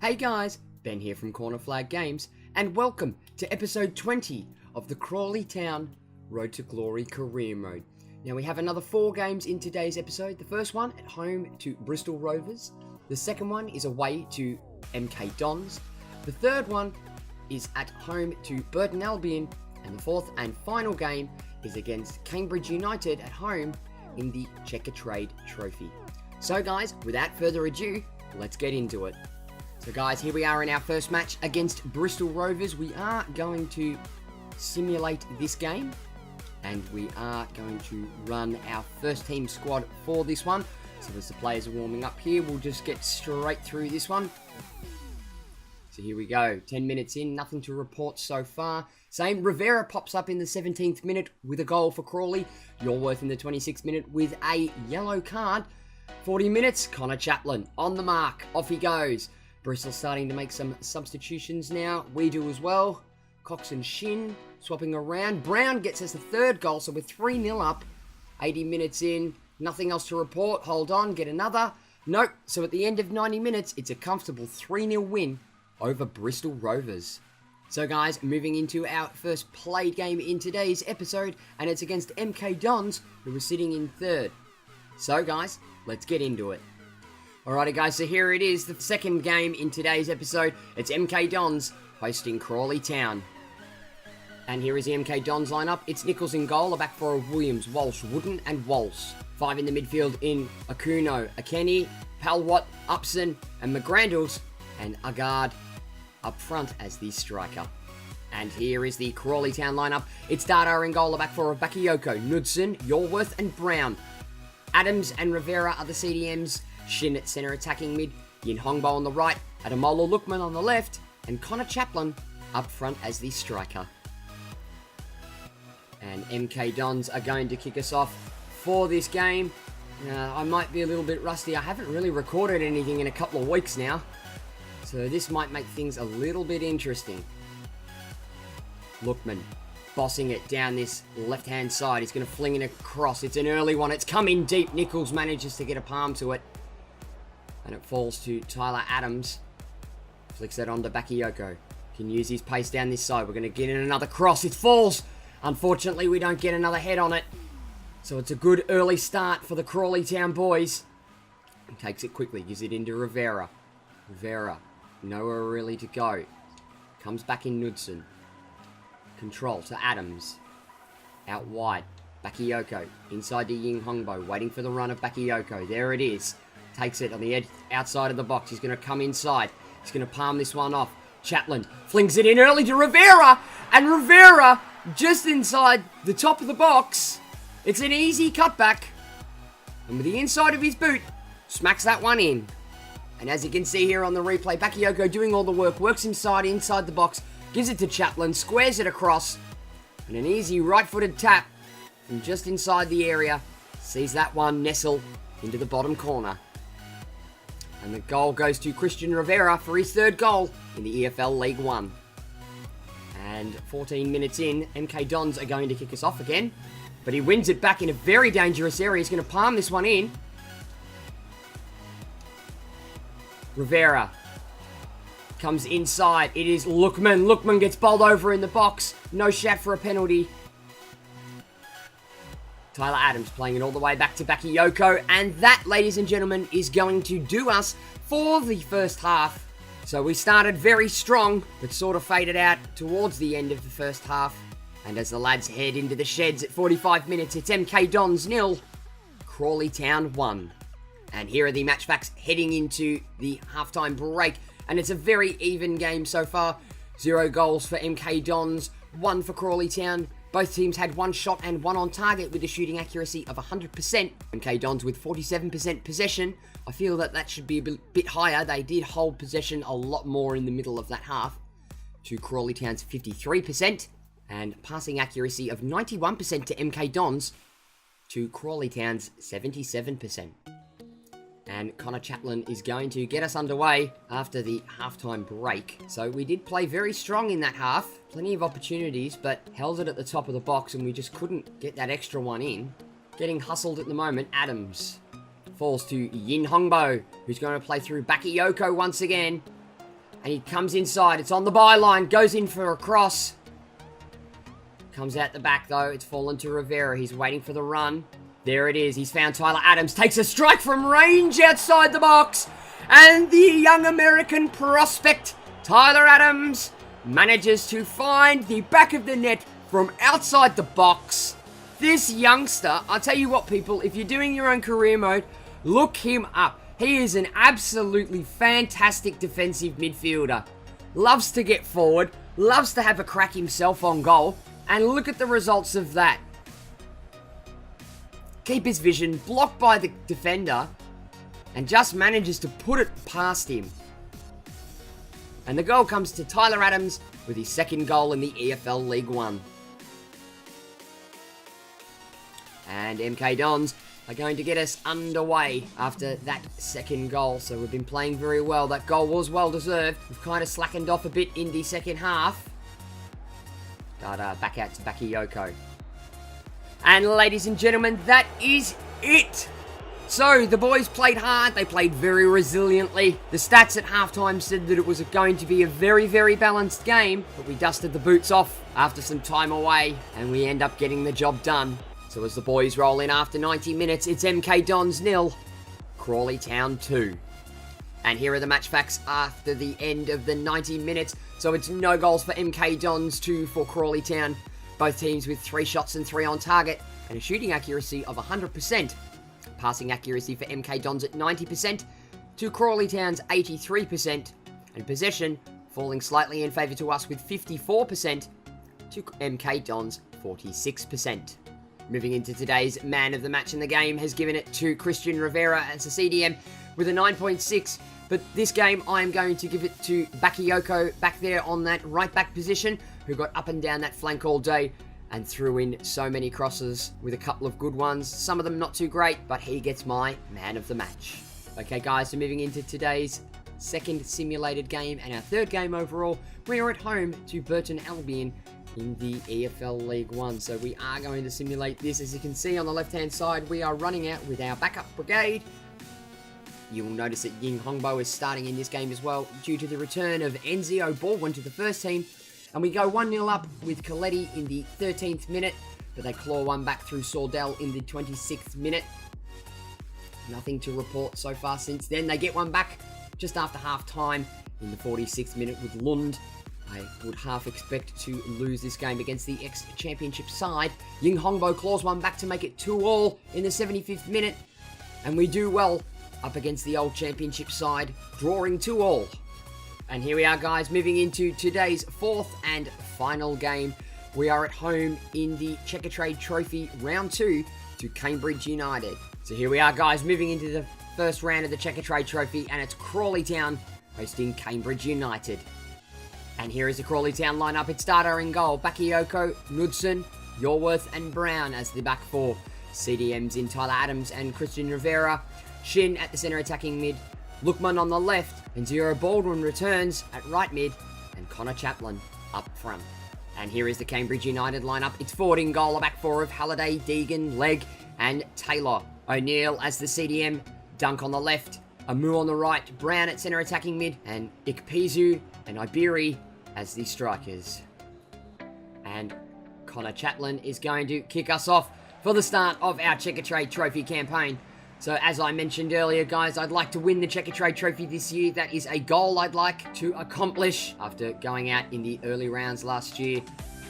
Hey guys, Ben here from Corner Flag Games, and welcome to episode 20 of the Crawley Town Road to Glory career mode. Now we have another 4 games in today's episode. The first one at home to Bristol Rovers. The second one is away to MK Dons. The third one is at home to Burton Albion. And the fourth and final game is against Cambridge United at home in the Checker Trade Trophy. So guys, without further ado, let's get into it. So guys, here we are in our first match against Bristol Rovers. We are going to simulate this game, and we are going to run our first team squad for this one. So as the players are warming up here, we'll just get straight through this one. So here we go, 10 minutes in, nothing to report so far. Same, Rivera pops up in the 17th minute with a goal for Crawley. Yorworth in the 26th minute with a yellow card. 40 minutes, Connor Chaplin on the mark, off he goes. Bristol starting to make some substitutions now. We do as well. Cox and Shin swapping around. Brown gets us the third goal, so we're 3-0 up. 80 minutes in, nothing else to report. Hold on, get another. Nope, so at the end of 90 minutes, it's a comfortable 3-0 win over Bristol Rovers. So guys, moving into our first played game in today's episode, and it's against MK Dons, who are sitting in third. So guys, let's get into it. Alrighty guys, so here it is, the second game in today's episode. It's MK Dons hosting Crawley Town. And here is the MK Dons lineup. It's Nichols in goal, a back four of Williams, Walsh, Wooden and Walsh. 5 in the midfield in Akuno, Akeni, Palwatt, Upson and McGrandles, and Agard up front as the striker. And here is the Crawley Town lineup. It's Dada in goal, a back four of Bakayoko, Knudsen, Yorworth and Brown. Adams and Rivera are the CDMs. Shin at centre attacking mid, Yin Hongbo on the right, Adamola Lookman on the left, and Connor Chaplin up front as the striker. And MK Dons are going to kick us off for this game. I might be a little bit rusty. I haven't really recorded anything in a couple of weeks now, so this might make things a little bit interesting. Lookman bossing it down this left-hand side. He's going to fling it across. It's an early one. It's come in deep. Nichols manages to get a palm to it. And it falls to Tyler Adams. Flicks that on to Bakayoko. Can use his pace down this side. We're going to get in another cross. It falls. Unfortunately, we don't get another head on it. So it's a good early start for the Crawley Town boys. And takes it quickly. Gives it into Rivera. Rivera. Nowhere really to go. Comes back in Knudsen. Control to Adams. Out wide. Bakayoko. Inside to Ying Hongbo. Waiting for the run of Bakayoko. There it is. Takes it on the edge, outside of the box. He's going to come inside. He's going to palm this one off. Chaplin flings it in early to Rivera. And Rivera, just inside the top of the box. It's an easy cutback. And with the inside of his boot, smacks that one in. And as you can see here on the replay, Bakayoko doing all the work. Works inside the box. Gives it to Chaplin. Squares it across. And an easy right-footed tap from just inside the area. Sees that one nestle into the bottom corner. And the goal goes to Christian Rivera for his third goal in the EFL League 1. And 14 minutes in, MK Dons are going to kick us off again. But he wins it back in a very dangerous area. He's going to palm this one in. Rivera comes inside. It is Lookman. Lookman gets bowled over in the box. No shout for a penalty. Tyler Adams playing it all the way back to Bakayoko. And that, ladies and gentlemen, is going to do us for the first half. So we started very strong, but sort of faded out towards the end of the first half. And as the lads head into the sheds at 45 minutes, it's MK Dons 0, Crawley Town 1. And here are the match facts heading into the halftime break. And it's a very even game so far. 0 goals for MK Dons, 1 for Crawley Town. Both teams had 1 shot and 1 on target with a shooting accuracy of 100%. MK Dons with 47% possession. I feel that should be a bit higher. They did hold possession a lot more in the middle of that half. To Crawley Town's 53%. And passing accuracy of 91% to MK Dons. To Crawley Town's 77%. And Connor Chaplin is going to get us underway after the halftime break. So we did play very strong in that half. Plenty of opportunities, but held it at the top of the box and we just couldn't get that extra one in. Getting hustled at the moment, Adams. Falls to Yin Hongbo, who's going to play through Bakayoko once again. And he comes inside. It's on the byline. Goes in for a cross. Comes out the back, though. It's fallen to Rivera. He's waiting for the run. There it is. He's found Tyler Adams. Takes a strike from range outside the box. And the young American prospect, Tyler Adams, manages to find the back of the net from outside the box. This youngster, I'll tell you what, people, if you're doing your own career mode, look him up. He is an absolutely fantastic defensive midfielder. Loves to get forward, loves to have a crack himself on goal, and look at the results of that. Keeper's vision, blocked by the defender, and just manages to put it past him. And the goal comes to Tyler Adams with his second goal in the EFL League 1. And MK Dons are going to get us underway after that second goal. So we've been playing very well. That goal was well deserved. We've kind of slackened off a bit in the second half. But back out to Bakayoko. And ladies and gentlemen, that is it. So the boys played hard. They played very resiliently. The stats at halftime said that it was going to be a very, very balanced game. But we dusted the boots off after some time away. And we end up getting the job done. So as the boys roll in after 90 minutes, it's MK Dons 0, Crawley Town 2. And here are the match facts after the end of the 90 minutes. So it's no goals for MK Dons, 2 for Crawley Town. Both teams with 3 shots and 3 on target. And a shooting accuracy of 100%. Passing accuracy for MK Dons at 90%. To Crawley Town's 83%. And possession falling slightly in favour to us with 54%. To MK Dons 46%. Moving into today's man of the match in the game has given it to Christian Rivera as a CDM with a 9.6. But this game, I am going to give it to Bakayoko back there on that right back position, who got up and down that flank all day and threw in so many crosses with a couple of good ones. Some of them not too great, but he gets my man of the match. Okay, guys, so moving into today's second simulated game and our third game overall, we are at home to Burton Albion in the EFL League 1. So we are going to simulate this. As you can see on the left-hand side, we are running out with our backup brigade. You will notice that Ying Hongbo is starting in this game as well due to the return of Enzio Baldwin to the first team. And we go 1-0 up with Coletti in the 13th minute, but they claw one back through Sordell in the 26th minute. Nothing to report so far since then. They get one back just after half-time in the 46th minute with Lund. I would half expect to lose this game against the ex-championship side. Ying Hongbo claws one back to make it 2-2 in the 75th minute. And we do well up against the old championship side, drawing 2-2. And here we are, guys, moving into today's fourth and final game. We are at home in the Checkatrade Trophy Round 2 to Cambridge United. So here we are, guys, moving into the first round of the Checkatrade Trophy, and it's Crawley Town hosting Cambridge United. And here is the Crawley Town lineup. It's starter in goal, Bakayoko, Knudsen, Yorworth and Brown as the back four. CDMs in Tyler Adams and Christian Rivera. Shin at the centre attacking mid. Lookman on the left. And Zero Baldwin returns at right mid. And Connor Chaplin up front. And here is the Cambridge United lineup. It's forward in goal, a back four of Halliday, Deegan, Legg and Taylor. O'Neill as the CDM. Dunk on the left. Amu on the right. Brown at centre attacking mid. And Ikpeazu and Iberi as the strikers. And Connor Chaplin is going to kick us off for the start of our Checkatrade Trophy campaign. So as I mentioned earlier, guys, I'd like to win the Checkatrade Trophy this year. That is a goal I'd like to accomplish after going out in the early rounds last year.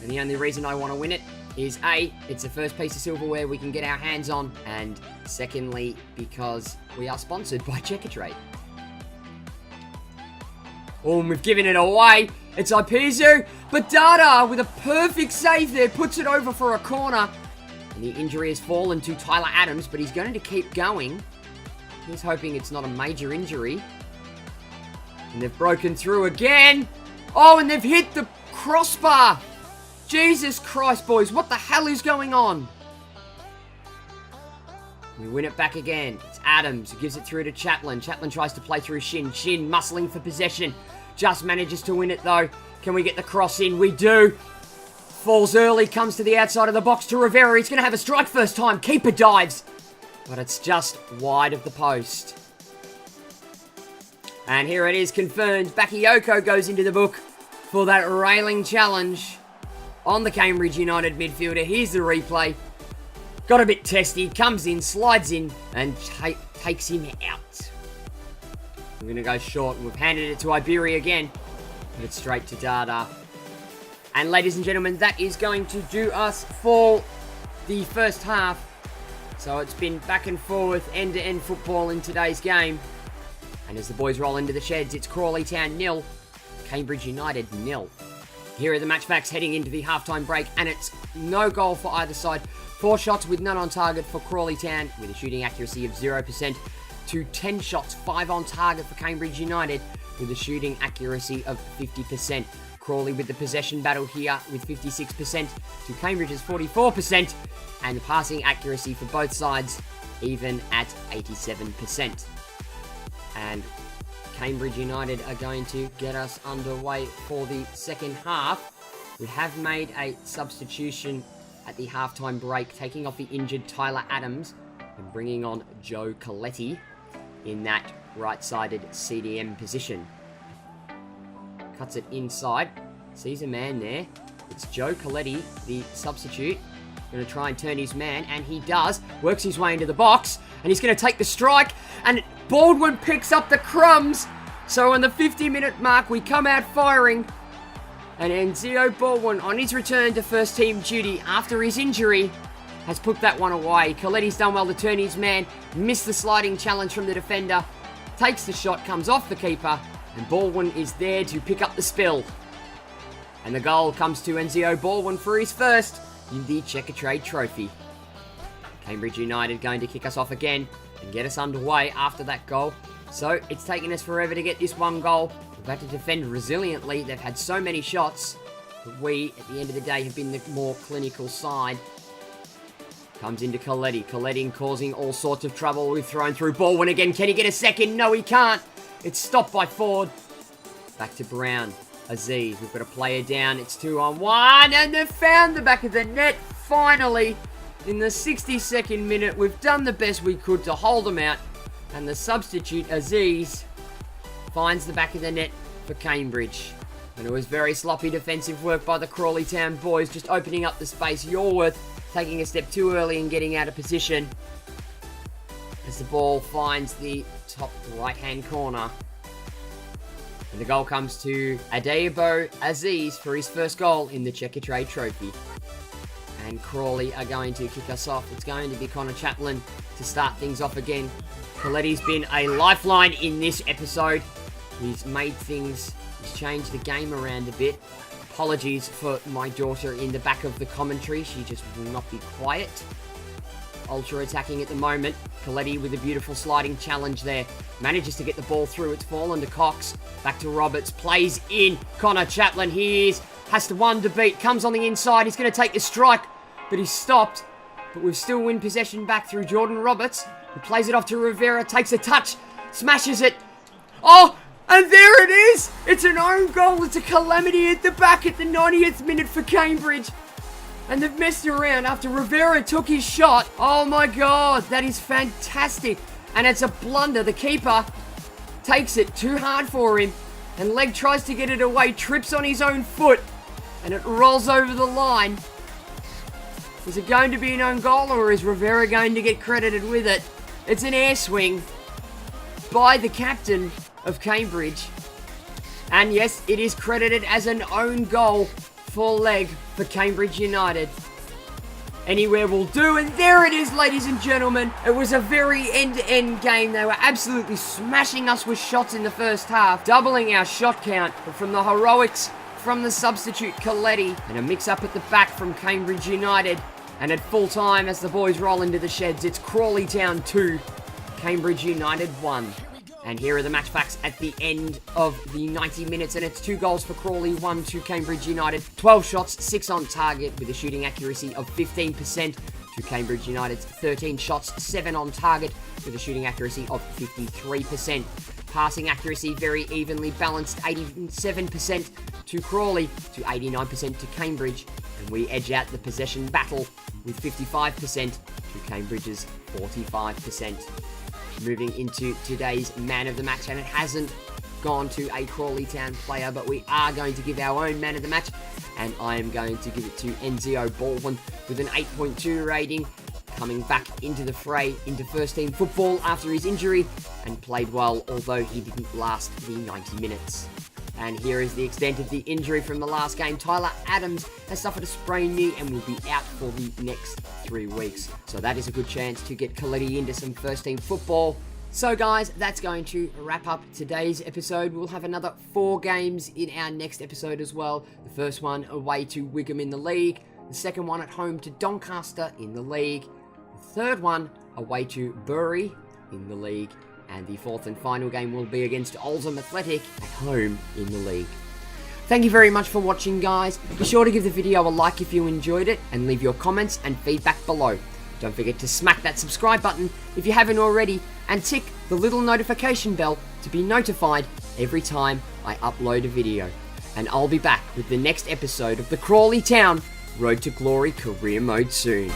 And the only reason I want to win it is A, it's the first piece of silverware we can get our hands on, and secondly, because we are sponsored by Checkatrade. Oh, and we've given it away. It's Ikpeazu, but Dada with a perfect save there puts it over for a corner. And the injury has fallen to Tyler Adams, but he's going to keep going. He's hoping it's not a major injury. And they've broken through again. Oh, and they've hit the crossbar. Jesus Christ, boys, what the hell is going on? We win it back again. It's Adams who gives it through to Chaplin. Chaplin tries to play through Shin. Shin muscling for possession. Just manages to win it though. Can we get the cross in? We do. Falls early, comes to the outside of the box to Rivera. He's going to have a strike first time. Keeper dives. But it's just wide of the post. And here it is confirmed. Bakayoko goes into the book for that railing challenge on the Cambridge United midfielder. Here's the replay. Got a bit testy, comes in, slides in, and takes him out. We're going to go short, and we've handed it to Iberia again. But it's straight to Dada. And ladies and gentlemen, that is going to do us for the first half. So it's been back and forth, end-to-end football in today's game. And as the boys roll into the sheds, it's Crawley Town 0, Cambridge United 0. Here are the match facts heading into the halftime break, and it's no goal for either side. 4 shots with none on target for Crawley Town, with a shooting accuracy of 0%, to 10 shots, 5 on target for Cambridge United, with a shooting accuracy of 50%. Crawley with the possession battle here with 56% to Cambridge's 44%, and the passing accuracy for both sides even at 87%. And Cambridge United are going to get us underway for the second half. We have made a substitution at the halftime break, taking off the injured Tyler Adams and bringing on Joe Coletti in that right-sided CDM position. Cuts it inside, sees a man there. It's Joe Coletti, the substitute. Going to try and turn his man, and he does. Works his way into the box, and he's going to take the strike, and Baldwin picks up the crumbs. So on the 50-minute mark, we come out firing, and Enzio Baldwin, on his return to first-team duty after his injury, has put that one away. Coletti's done well to turn his man, missed the sliding challenge from the defender, takes the shot, comes off the keeper, and Baldwin is there to pick up the spill. And the goal comes to Enzio Baldwin for his first in the Checkatrade Trophy. Cambridge United going to kick us off again and get us underway after that goal. So it's taken us forever to get this one goal. We've had to defend resiliently. They've had so many shots, but we, at the end of the day, have been the more clinical side. Comes into Coletti. Coletti causing all sorts of trouble. We've thrown through Baldwin again. Can he get a second? No, he can't. It's stopped by Ford. Back to Brown. Aziz, we've got a player down. It's 2-on-1, and they've found the back of the net. Finally, in the 62nd minute, we've done the best we could to hold them out, and the substitute, Aziz, finds the back of the net for Cambridge. And it was very sloppy defensive work by the Crawley Town boys, just opening up the space. Yorworth taking a step too early and getting out of position as the ball finds the top right-hand corner. And the goal comes to Adeyebo Aziz for his first goal in the Checkatrade Trophy. And Crawley are going to kick us off. It's going to be Connor Chaplin to start things off again. Coletti's been a lifeline in this episode. He's made things, he's changed the game around a bit. Apologies for my daughter in the back of the commentary. She just will not be quiet. Ultra attacking at the moment. Coletti with a beautiful sliding challenge there. Manages to get the ball through. It's fallen to Cox. Back to Roberts. Plays in. Connor Chaplin. He is. Has to one to beat. Comes on the inside. He's going to take the strike. But he's stopped. But we still win possession back through Jordan Roberts. He plays it off to Rivera. Takes a touch. Smashes it. Oh! And there it is! It's an own goal. It's a calamity at the back at the 90th minute for Cambridge. And they've messed around after Rivera took his shot. Oh my god, that is fantastic. And it's a blunder. The keeper takes it too hard for him. And Legg tries to get it away, trips on his own foot. And it rolls over the line. Is it going to be an own goal, or is Rivera going to get credited with it? It's an air swing by the captain of Cambridge. And yes, it is credited as an own goal for Legg for Cambridge United. Anywhere will do, and there it is, ladies and gentlemen. It was a very end-to-end game. They were absolutely smashing us with shots in the first half, doubling our shot count. But from the heroics from the substitute Coletti, and a mix-up at the back from Cambridge United, and at full time as the boys roll into the sheds, it's Crawley Town 2, Cambridge United 1. And here are the match facts at the end of the 90 minutes, and it's 2 goals for Crawley, 1 to Cambridge United. 12 shots, 6 on target, with a shooting accuracy of 15% to Cambridge United's 13 shots, 7 on target, with a shooting accuracy of 53%. Passing accuracy very evenly balanced, 87% to Crawley to 89% to Cambridge. And we edge out the possession battle with 55% to Cambridge's 45%. Moving into today's man of the match, and it hasn't gone to a Crawley Town player, but we are going to give our own man of the match, and I am going to give it to Enzio Baldwin with an 8.2 rating, coming back into the fray, into first team football after his injury, and played well, although he didn't last the 90 minutes. And here is the extent of the injury from the last game. Tyler Adams has suffered a sprained knee and will be out for the next 3 weeks. So that is a good chance to get Coletti into some first team football. So guys, that's going to wrap up today's episode. We'll have another 4 games in our next episode as well. The first one away to Wigan in the league. The second one at home to Doncaster in the league. The third one away to Bury in the league. And the fourth and final game will be against Oldham Athletic at home in the league. Thank you very much for watching, guys. Be sure to give the video a like if you enjoyed it, and leave your comments and feedback below. Don't forget to smack that subscribe button if you haven't already, and tick the little notification bell to be notified every time I upload a video. And I'll be back with the next episode of the Crawley Town Road to Glory Career Mode soon.